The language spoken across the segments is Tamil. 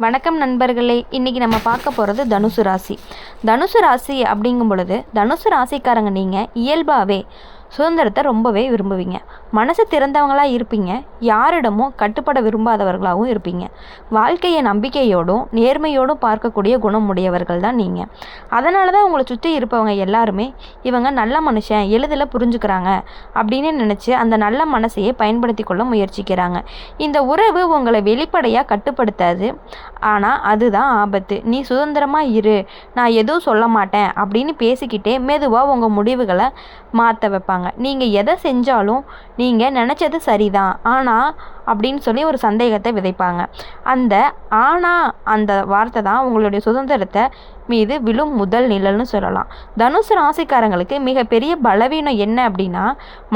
வணக்கம் நண்பர்களே. இன்றைக்கி நம்ம பார்க்க போகிறது தனுசு ராசி. தனுசு ராசி அப்படிங்கும் பொழுது தனுசு ராசிக்காரங்க நீங்கள் இயல்பாகவே சுதந்திரத்தை ரொம்பவே விரும்புவீங்க. மனசு திறந்தவங்களாக இருப்பீங்க. யாரிடமும் கட்டுப்பட விரும்பாதவர்களாகவும் இருப்பீங்க. வாழ்க்கையை நம்பிக்கையோடும் நேர்மையோடும் பார்க்கக்கூடிய குணம் உடையவர்கள் தான் நீங்கள். அதனால தான் உங்களை சுற்றி இருப்பவங்க எல்லாருமே இவங்க நல்ல மனுஷன், எளிதில் புரிஞ்சுக்கிறாங்க அப்படின்னு நினச்சி அந்த நல்ல மனசையே பயன்படுத்தி கொள்ள முயற்சிக்கிறாங்க. இந்த உறவு உங்களை வெளிப்படையாக கட்டுப்படுத்தாது, ஆனால் அதுதான் ஆபத்து. நீ சுதந்திரமாக இரு, நான் எதுவும் சொல்ல மாட்டேன் அப்படின்னு பேசிக்கிட்டே மெதுவாக உங்கள் முடிவுகளை மாற்ற வைப்பாங்க. நீங்கள் எதை செஞ்சாலும் நீங்கள் நினச்சது சரிதான் ஆனால் அப்படின்னு சொல்லி ஒரு சந்தேகத்தை விதைப்பாங்க. அந்த வார்த்தை தான் உங்களுடைய சுதந்திரத்தை மீது விழும் முதல் நிழல்னு சொல்லலாம். தனுசு ராசிக்காரங்களுக்கு மிகப்பெரிய பலவீனம் என்ன அப்படின்னா,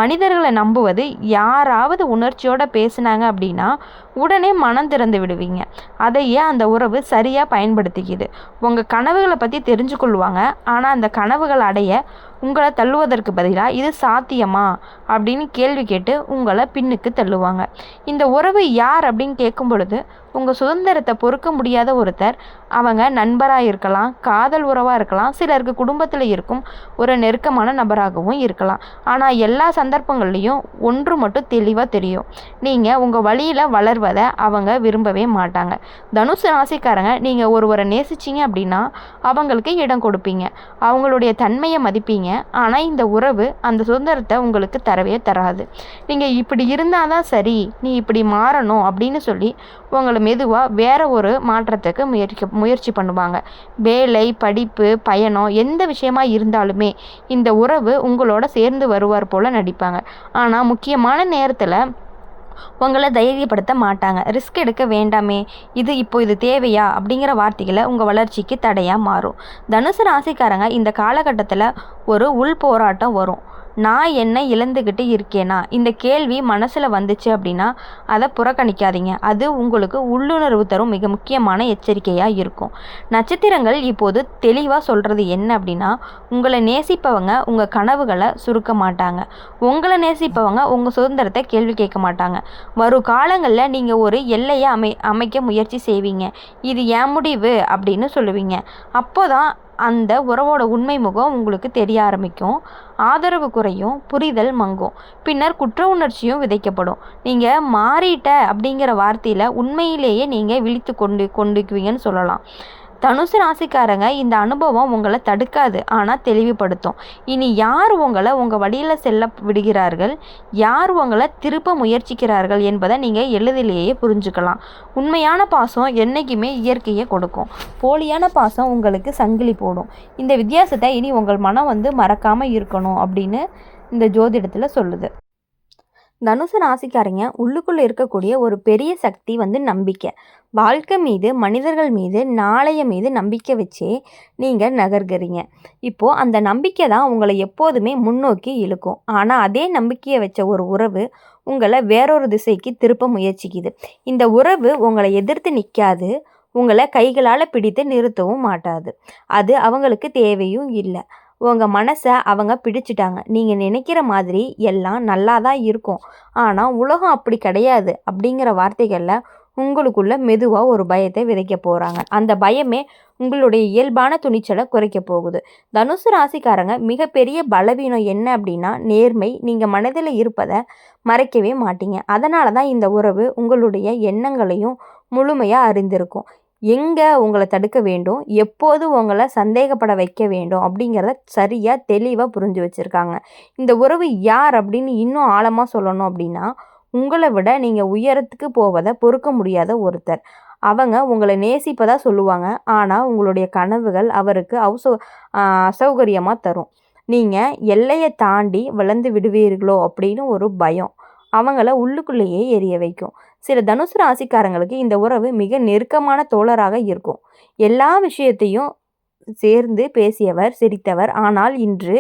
மனிதர்களை நம்புவது. யாராவது உணர்ச்சியோடு பேசினாங்க அப்படின்னா உடனே மனம் திறந்து விடுவீங்க. அதையே அந்த உறவு சரியாக பயன்படுத்திக்குது. உங்கள் கனவுகளை பற்றி தெரிஞ்சு கொள்வாங்க, ஆனால் அந்த கனவுகள் அடைய உங்களை தள்ளுவதற்கு பதிலாக இது சாத்தியமா அப்படின்னு கேள்வி கேட்டு உங்களை பின்னுக்கு தள்ளுவாங்க. இந்த உறவு யார் அப்படின்னு கேட்கும் பொழுது உங்கள் சுதந்திரத்தை பொறுக்க முடியாத ஒருத்தர். அவங்க நண்பராக இருக்கலாம், காதல் உறவாக இருக்கலாம், சிலருக்கு குடும்பத்தில் இருக்கும் ஒரு நெருக்கமான நபராகவும் இருக்கலாம். ஆனால் எல்லா சந்தர்ப்பங்கள்லேயும் ஒன்று மட்டும் தெளிவாக தெரியும், நீங்கள் உங்கள் வழியில் வளர்வதை அவங்க விரும்பவே மாட்டாங்க. தனுசு ராசிக்காரங்க நீங்கள் ஒருவரை நேசிச்சிங்க அப்படின்னா அவங்களுக்கு இடம் கொடுப்பீங்க, அவங்களுடைய தன்மையை மதிப்பீங்க. ஆனால் இந்த உறவு அந்த சுதந்திரத்தை உங்களுக்கு தரவே தராது. நீங்கள் இப்படி இருந்தால் தான் சரி, நீ இப்படி மாறணும் அப்படின்னு சொல்லி உங்களை மெதுவாக வேற ஒரு மாற்றத்துக்கு முயற்சி பண்ணுவாங்க. வேலை, படிப்பு, பயணம் எந்த விஷயமா இருந்தாலுமே இந்த உறவு உங்களோட சேர்ந்து வருவார் போல நடிப்பாங்க. ஆனால் முக்கியமான நேரத்தில் உங்களை தைரியப்படுத்த மாட்டாங்க. ரிஸ்க் எடுக்க வேண்டாமே, இது தேவையா அப்படிங்கிற வார்த்தைகளை உங்கள் வளர்ச்சிக்கு தடையாக மாறும். தனுசு ராசிக்காரங்க இந்த காலகட்டத்தில் ஒரு உள் போராட்டம் வரும். நான் என்ன இழந்துக்கிட்டு இருக்கேனா இந்த கேள்வி மனசில் வந்துச்சு அப்படின்னா அதை புறக்கணிக்காதீங்க. அது உங்களுக்கு உள்ளுணர்வு தரும் மிக முக்கியமான எச்சரிக்கையாக இருக்கும். நட்சத்திரங்கள் இப்போது தெளிவாக சொல்கிறது என்ன அப்படின்னா, உங்களை நேசிப்பவங்க உங்கள் கனவுகளை சுருக்க மாட்டாங்க. உங்களை நேசிப்பவங்க உங்கள் சுதந்திரத்தை கேள்வி கேட்க மாட்டாங்க. வரும் காலங்களில் நீங்கள் ஒரு எல்லையை அமைக்க முயற்சி செய்வீங்க. இது என் முடிவு அப்படின்னு சொல்லுவீங்க. அப்போதான் அந்த உறவோட உண்மை முகம் உங்களுக்கு தெரிய ஆரம்பிக்கும். ஆதரவு குறையும், புரிதல் மங்கும், பின்னர் குற்ற உணர்ச்சியும் விதைக்கப்படும். நீங்கள் மாறிட்ட அப்படிங்கிற வார்த்தையில் உண்மையிலேயே நீங்கள் விழித்து கொண்டுக்குவீங்கன்னு சொல்லலாம். தனுசு ராசிக்காரங்க இந்த அனுபவம் உங்களை தடுக்காது, ஆனால் தெளிவுபடுத்தும். இனி யார் உங்களை உங்கள் வழியில் செல்ல விடுகிறார்கள், யார் உங்களை திருப்ப முயற்சிக்கிறார்கள் என்பதை நீங்கள் எளிதிலேயே புரிஞ்சுக்கலாம். உண்மையான பாசம் என்றைக்குமே இயற்கையை கொடுக்கும், போலியான பாசம் உங்களுக்கு சங்கிலி போடும். இந்த வித்தியாசத்தை இனி உங்கள் மனம் மறக்காமல் இருக்கணும் அப்படின்னு இந்த ஜோதிடத்தில் சொல்லுது. தனுசு ராசிக்காரங்க உள்ளுக்குள்ளே இருக்கக்கூடிய ஒரு பெரிய சக்தி நம்பிக்கை. வாழ்க்கை மீது, மனிதர்கள் மீது, நாளைய மீது நம்பிக்கை வச்சே நீங்கள் நகர்கிறீங்க. இப்போது அந்த நம்பிக்கை தான் உங்களை எப்போதுமே முன்னோக்கி இழுக்கும். ஆனால் அதே நம்பிக்கையை வச்ச ஒரு உறவு உங்களை வேறொரு திசைக்கு திருப்ப முயற்சிக்குது. இந்த உறவு உங்களை எதிர்த்து நிற்காது, உங்களை கைகளால் பிடித்து நிறுத்தவும் மாட்டாது. அது அவங்களுக்கு தேவையும் இல்லை. உங்கள் மனசை அவங்க பிடிச்சிட்டாங்க. நீங்கள் நினைக்கிற மாதிரி எல்லாம் நல்லா தான் இருக்கும், ஆனால் உலகம் அப்படி கிடையாது அப்படிங்கிற வார்த்தைகளில் உங்களுக்குள்ள மெதுவாக ஒரு பயத்தை விதைக்க போகிறாங்க. அந்த பயமே உங்களுடைய இயல்பான துணிச்சலை குறைக்க போகுது. தனுசு ராசிக்காரங்க மிகப்பெரிய பலவீனம் என்ன அப்படின்னா நேர்மை. நீங்கள் மனதில் இருப்பதை மறைக்கவே மாட்டீங்க. அதனால தான் இந்த உறவு உங்களுடைய எண்ணங்களையும் முழுமையாக அறிந்திருக்கும். எங்கே உங்களை தடுக்க வேண்டும், எப்போது உங்களை சந்தேகப்பட வைக்க வேண்டும் அப்படிங்கிறத சரியாக தெளிவாக புரிஞ்சு வச்சுருக்காங்க. இந்த உறவு யார் அப்படின்னு இன்னும் ஆழமாக சொல்லணும் அப்படின்னா, உங்களை விட நீங்கள் உயரத்துக்கு போவதை பொறுக்க முடியாத ஒருத்தர். அவங்க உங்களை நேசிப்பதாக சொல்லுவாங்க, ஆனால் உங்களுடைய கனவுகள் அவருக்கு அசௌகரியமாக தரும். நீங்கள் எல்லையை தாண்டி வளர்ந்து விடுவீர்களோ அப்படின்னு ஒரு பயம் அவங்கள உள்ளுக்குள்ளேயே எரிய வைக்கும். சில தனுசு ராசிக்காரங்களுக்கு இந்த உறவு மிக நெருக்கமான தோழராக இருக்கும். எல்லா விஷயத்தையும் சேர்ந்து பேசியவர், சிரித்தவர். ஆனால் இன்று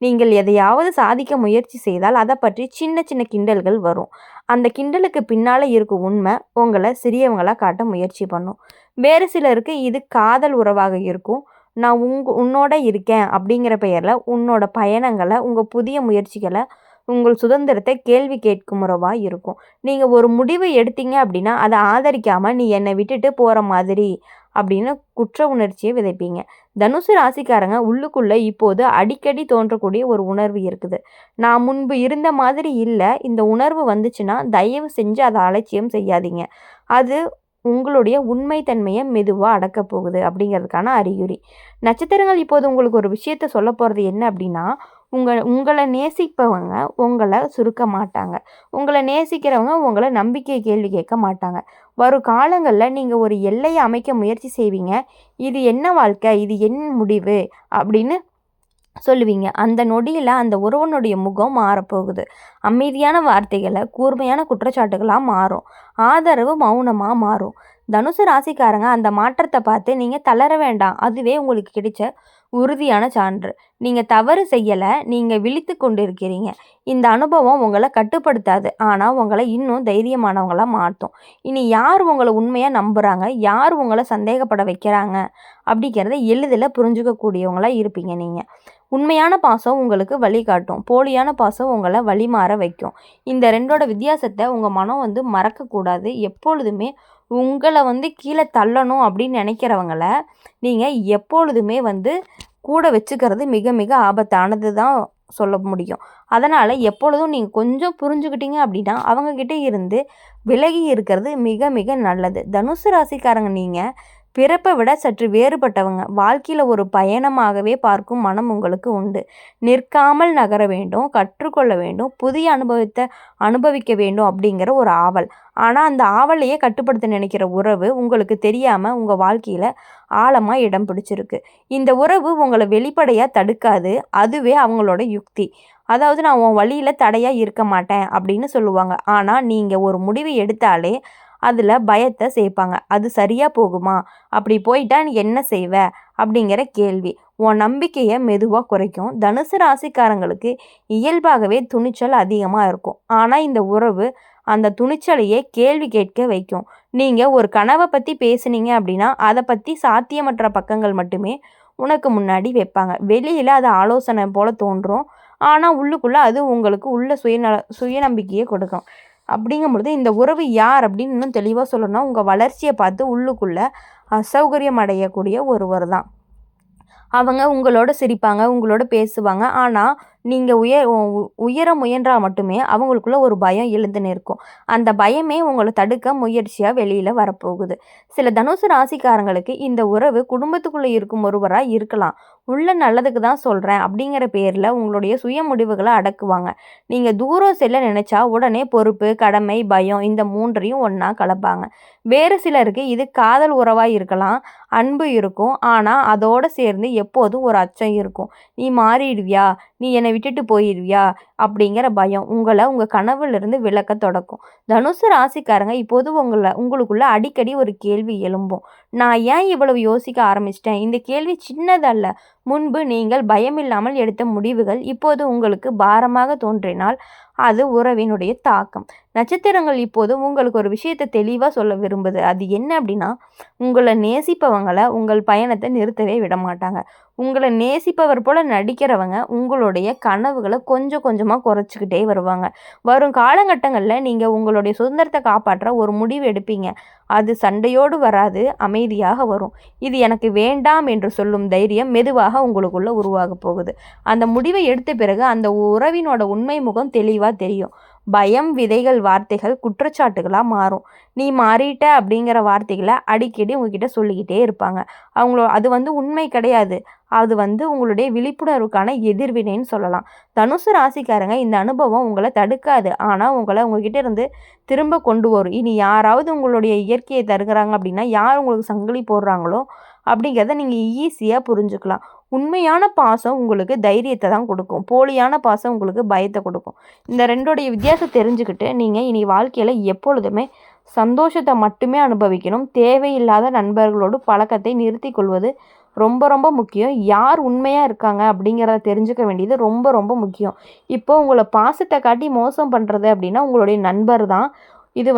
நீங்கள் எதையாவது சாதிக்க முயற்சி செய்தால் அதை பற்றி சின்ன சின்ன கிண்டல்கள் வரும். அந்த கிண்டலுக்கு பின்னால் இருக்கும் உண்மை உங்களை சிறியவங்களாக காட்ட முயற்சி பண்ணும். வேறு சிலருக்கு இது காதல் உறவாக இருக்கும். நான் உன்னோட இருக்கேன் அப்படிங்கிற பெயரில் உன்னோட பயணங்களை, உங்கள் புதிய முயற்சிகளை உங்கள் சுதந்திரத்தை கேள்வி கேட்கும் உறவாக இருக்கும். நீங்கள் ஒரு முடிவை எடுத்தீங்க அப்படின்னா அதை ஆதரிக்காமல் நீ என்னை விட்டுட்டு போகிற மாதிரி அப்படின்னு குற்ற உணர்ச்சியை விதைப்பீங்க. தனுசு ராசிக்காரங்க உள்ளுக்குள்ளே இப்போது அடிக்கடி தோன்றக்கூடிய ஒரு உணர்வு இருக்குது. நான் முன்பு இருந்த மாதிரி இல்லை. இந்த உணர்வு வந்துச்சுன்னா தயவு செஞ்சு அதை அலட்சியம் செய்யாதீங்க. அது உங்களுடைய உண்மைத்தன்மையை மெதுவாக அடக்க போகுது அப்படிங்கிறதுக்கான அறிகுறி. நட்சத்திரங்கள் இப்போது உங்களுக்கு ஒரு விஷயத்த சொல்ல போகிறது என்ன அப்படின்னா, உங்களை நேசிப்பவங்க உங்களை சுருக்க மாட்டாங்க. உங்களை நேசிக்கிறவங்க உங்களை நம்பிக்கை கேள்வி கேட்க மாட்டாங்க. வரும் காலங்களில் நீங்கள் ஒரு எல்லையை அமைக்க முயற்சி செய்வீங்க. இது என்ன வாழ்க்கை, இது என் முடிவு அப்படின்னு சொல்லுவீங்க. அந்த நொடியில் அந்த ஒருவனுடைய முகம் மாறப்போகுது. அமைதியான வார்த்தைகளை கூர்மையான குற்றச்சாட்டுகளாக மாறும். ஆதரவு மௌனமாக மாறும். தனுசு ராசிக்காரங்க அந்த மாற்றத்தை பார்த்து நீங்கள் தளர வேண்டாம். அதுவே உங்களுக்கு கிடைச்ச உறுதியான சான்று. நீங்கள் தவறு செய்யலை, நீங்கள் விழித்து கொண்டு இருக்கிறீங்க. இந்த அனுபவம் உங்களை கட்டுப்படுத்தாது, ஆனால் உங்களை இன்னும் தைரியமானவங்களாக மாற்றும். இனி யார் உங்களை உண்மையாக நம்புகிறாங்க, யார் உங்களை சந்தேகப்பட வைக்கிறாங்க அப்படிங்கிறத எளிதில் புரிஞ்சுக்கக்கூடியவங்களாக இருப்பீங்க நீங்கள். உண்மையான பாசம் உங்களுக்கு வழிகாட்டும், போலியான பாசம் உங்களை வழிமாற வைக்கும். இந்த ரெண்டோட வித்தியாசத்தை உங்கள் மனம் மறக்கக்கூடாது. எப்பொழுதுமே உங்களை கீழே தள்ளணும் அப்படின்னு நினைக்கிறவங்கள நீங்கள் எப்பொழுதுமே கூட வச்சுக்கிறது மிக மிக ஆபத்தானது தான் சொல்ல முடியும். அதனால் எப்பொழுதும் நீங்கள் கொஞ்சம் புரிஞ்சுக்கிட்டீங்க அப்படின்னா அவங்கக்கிட்ட இருந்து விலகி இருக்கிறது மிக மிக நல்லது. தனுசு ராசிக்காரங்க நீங்கள் பிறப்பை விட சற்று வேறுபட்டவங்க. வாழ்க்கையில் ஒரு பயணமாகவே பார்க்கும் மனம் உங்களுக்கு உண்டு. நிற்காமல் நகர வேண்டும், கற்றுக்கொள்ள வேண்டும், புதிய அனுபவத்தை அனுபவிக்க வேண்டும் அப்படிங்கிற ஒரு ஆவல். ஆனால் அந்த ஆவலையே கட்டுப்படுத்த நினைக்கிற உறவு உங்களுக்கு தெரியாமல் உங்கள் வாழ்க்கையில் ஆழமாக இடம் பிடிச்சிருக்கு. இந்த உறவு உங்களை வெளிப்படையாக தடுக்காது, அதுவே அவங்களோட யுக்தி. அதாவது நான் உன் வழியில் தடையாக இருக்க மாட்டேன் அப்படின்னு சொல்லுவாங்க. ஆனால் நீங்கள் ஒரு முடிவை எடுத்தாலே அதில் பயத்தை சேர்ப்பாங்க. அது சரியாக போகுமா, அப்படி போயிட்டா நீ என்ன செய்வ அப்படிங்கிற கேள்வி உன் நம்பிக்கையை மெதுவாக குறைக்கும். தனுசு ராசிக்காரங்களுக்கு இயல்பாகவே துணிச்சல் அதிகமாக இருக்கும். ஆனால் இந்த உறவு அந்த துணிச்சலையே கேள்வி கேட்க வைக்கும். நீங்கள் ஒரு கனவை பற்றி பேசுனீங்க அப்படின்னா அதை பற்றி சாத்தியமற்ற பக்கங்கள் மட்டுமே உனக்கு முன்னாடி வைப்பாங்க. வெளியில் அது ஆலோசனை போல் தோன்றும், ஆனால் உள்ளுக்குள்ளே அது உங்களுக்கு உள்ள சுயநம்பிக்கையை கொடுக்கும். அப்படிங்கும் பொழுது இந்த உறவு யார் அப்படின்னு இன்னும் தெளிவாக சொல்லணும்னா உங்கள் வளர்ச்சியை பார்த்து உள்ளுக்குள்ளே அசௌகரியம் அடையக்கூடிய ஒருவர் தான். அவங்க உங்களோட சிரிப்பாங்க, உங்களோட பேசுவாங்க. ஆனால் நீங்கள் உயர முயன்றால் மட்டுமே அவங்களுக்குள்ள ஒரு பயம் எழுந்து நிற்கும். அந்த பயமே உங்களை தடுக்க முயற்சியாக வெளியில் வரப்போகுது. சில தனுசு ராசிக்காரங்களுக்கு இந்த உறவு குடும்பத்துக்குள்ளே இருக்கும் ஒருவராக இருக்கலாம். உள்ள நல்லதுக்கு தான் சொல்கிறேன் அப்படிங்கிற பேரில் உங்களுடைய சுய முடிவுகளை அடக்குவாங்க. நீங்கள் தூரம் செல்ல நினச்சா உடனே பொறுப்பு, கடமை, பயம் இந்த மூன்றையும் ஒன்றா கலப்பாங்க. வேறு சிலருக்கு இது காதல் உறவாக இருக்கலாம், அன்பு இருக்கும். ஆனால் அதோடு சேர்ந்து எப்போதும் ஒரு அச்சம் இருக்கும். நீ மாறிடுவியா, நீ என்னை விட்டுட்டு போயிடுவியா அப்படிங்கிற பயம் உங்களை உங்கள் கனவுலேருந்து விலக்க தொடக்கும். தனுசு ராசிக்காரங்க இப்போது உங்களுக்குள்ள அடிக்கடி ஒரு கேள்வி எழும்பும். நான் ஏன் இவ்வளவு யோசிக்க ஆரம்பிச்சிட்டேன்? இந்த கேள்வி சின்னதல்ல. முன்பு நீங்கள் பயமில்லாமல் எடுத்த முடிவுகள் இப்போது உங்களுக்கு பாரமாக தோன்றினால் அது உறவினுடைய தாக்கம். நட்சத்திரங்கள் இப்போது உங்களுக்கு ஒரு விஷயத்தை தெளிவாக சொல்ல விரும்புது. அது என்ன அப்படின்னா, உங்களை நேசிப்பவங்களை உங்கள் பயணத்தை நிறுத்தவே விட மாட்டாங்க. உங்களை நேசிப்பவர் போல் நடிக்கிறவங்க உங்களுடைய கனவுகளை கொஞ்சம் கொஞ்சமாக குறைச்சிக்கிட்டே வருவாங்க. வரும் காலகட்டங்களில் நீங்கள் உங்களுடைய சுதந்திரத்தை காப்பாற்ற ஒரு முடிவு எடுப்பீங்க. அது சண்டையோடு வராது, அமைதியாக வரும். இது எனக்கு வேண்டாம் என்று சொல்லும் தைரியம் மெதுவாக உங்களுக்குள்ள உருவாக போகுது. அந்த முடிவை எடுத்த பிறகு அந்த உறவினோட உண்மை முகம் தெளிவாக தெரியும். பயம் விதைகள் வார்த்தைகள் குற்றச்சாட்டுகளாக மாறும். நீ மாறிட்ட அப்படிங்கிற வார்த்தைகளை அடிக்கடி உங்ககிட்ட சொல்லிக்கிட்டே இருப்பாங்க. அது உண்மை கிடையாது. அது உங்களுடைய விழிப்புணர்வுக்கான எதிர்வினைன்னு சொல்லலாம். தனுசு ராசிக்காரங்க இந்த அனுபவம் உங்களை தடுக்காது, ஆனால் உங்களை உங்ககிட்ட இருந்து திரும்ப கொண்டு வரும். இனி யாராவது உங்களுடைய இயற்கையை தருகிறாங்க அப்படின்னா யார் உங்களுக்கு சங்கிலி போடுறாங்களோ அப்படிங்கிறத நீங்கள் ஈஸியாக புரிஞ்சுக்கலாம். உண்மையான பாசம் உங்களுக்கு தைரியத்தை தான் கொடுக்கும், போலியான பாசம் உங்களுக்கு பயத்தை கொடுக்கும். இந்த ரெண்டோடைய வித்தியாசம் தெரிஞ்சுக்கிட்டு நீங்கள் இனி வாழ்க்கையில் எப்பொழுதுமே சந்தோஷத்தை மட்டுமே அனுபவிக்கணும். தேவையில்லாத நண்பர்களோடு பழக்கத்தை நிறுத்தி கொள்வது ரொம்ப ரொம்ப முக்கியம். யார் உண்மையாக இருக்காங்க அப்படிங்கிறத தெரிஞ்சுக்க வேண்டியது ரொம்ப ரொம்ப முக்கியம். இப்போ உங்களை பாசத்தை காட்டி மோசம் பண்ணுறது அப்படின்னா உங்களுடைய நண்பர் தான். இது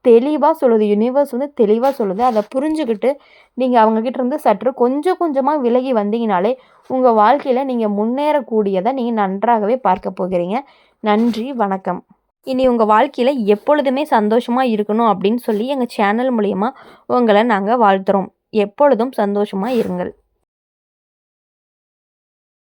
தெளிவாக சொல்லுது, யூனிவர்ஸ் தெளிவாக சொல்லுது. அதை புரிஞ்சுக்கிட்டு நீங்கள் அவங்கக்கிட்ட இருந்து சற்று கொஞ்சம் கொஞ்சமாக விலகி வந்தீங்கனாலே உங்கள் வாழ்க்கையில் நீங்கள் முன்னேறக்கூடியதை நீங்கள் நன்றாகவே பார்க்க போகிறீங்க. நன்றி, வணக்கம். இனி உங்கள் வாழ்க்கையில் எப்பொழுதுமே சந்தோஷமாக இருக்கணும் அப்படின்னு சொல்லி எங்கள் சேனல் மூலிமா உங்களை நாங்கள் வாழ்த்துறோம். எப்பொழுதும் சந்தோஷமாக இருங்கள்.